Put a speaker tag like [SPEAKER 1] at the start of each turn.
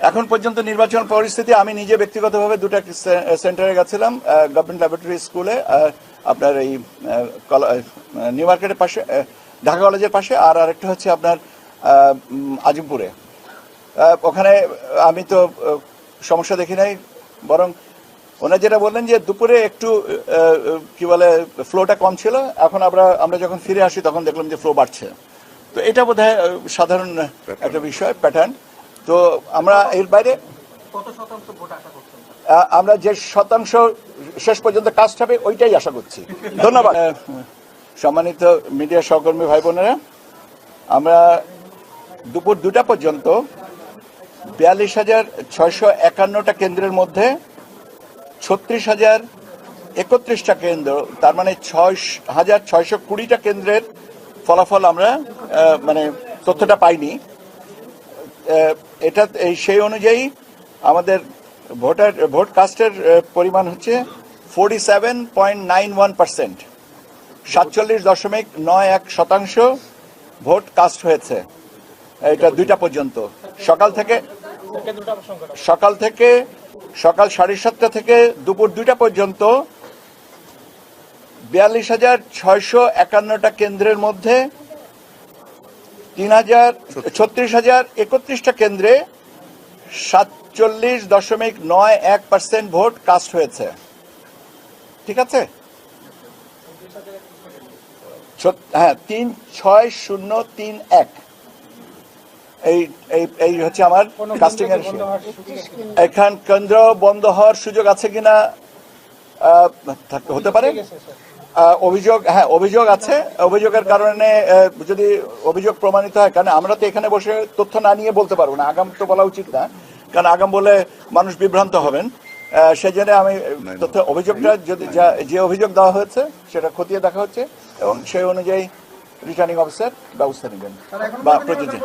[SPEAKER 1] এখন পর্যন্ত নির্বাচন পরিস্থিতি আমি নিজে ব্যক্তিগতভাবে দুটা সেন্টারে গেছিলাম, গভর্নমেন্ট ল্যাবরেটরি স্কুলে আপনার এই নিউ মার্কেটের পাশে, ঢাকা কলেজের পাশে, আর আরেকটা হচ্ছে আপনার আজিমপুরে। ওখানে আমি তো সমস্যা দেখি নাই, বরং ওনারা যেটা বললেন যে দুপুরে একটু কি বলে ফ্লোটা কম ছিল, এখন আমরা যখন ফিরে আসি তখন দেখলাম যে ফ্লো বাড়ছে। তো এটা বোধহয় সাধারণ একটা বিষয়, প্যাটার্ন। তো আমরা এর বাইরে আমরা যে শতাংশ শেষ পর্যন্ত কাস্ট হবে ওইটাই আশা করছি। ধন্যবাদ। সম্মানিত মিডিয়া সহকর্মী ভাই বোনেরা, আমরা দুপুর 2টা পর্যন্ত 42,651টা কেন্দ্রের মধ্যে 36,031টা কেন্দ্র, তার মানে 6,620টা কেন্দ্রের ফলাফল আমরা মানে তথ্যটা পাইনি। এটা সেই অনুযায়ী আমাদের ভোট কাস্টের পরিমাণ হচ্ছে 47.91%, 47.91% ভোট কাস্ট হয়েছে। এটা 2টা পর্যন্ত, সকাল 7:30 থেকে দুপুর 2টা পর্যন্ত 42,651টা কেন্দ্রের মধ্যে 36,031টা কেন্দ্রে 47.91% ভোট কাস্ট হয়েছে। ঠিক আছে, হ্যাঁ, 36031। এই হচ্ছে আমার কাস্টিং এর। এখান কেন্দ্র বন্ধ হওয়ার সুযোগ আছে কিনা হতে পারে, অভিযোগ আছে। অভিযোগের কারণে যদি অভিযোগ প্রমাণিত হয়, কারণ আমরা তো এখানে বসে তথ্য না নিয়ে বলতে পারবো না, আগাম তো বলা উচিত না, কারণ আগাম বলে মানুষ বিভ্রান্ত হবেন। সেই জন্য আমি অভিযোগটা যদি যে অভিযোগ দেওয়া হয়েছে সেটা খতিয়ে দেখা হচ্ছে এবং সেই অনুযায়ী রিটার্নিং অফিসার ব্যবস্থা নেবেন বা প্রযোজ্য।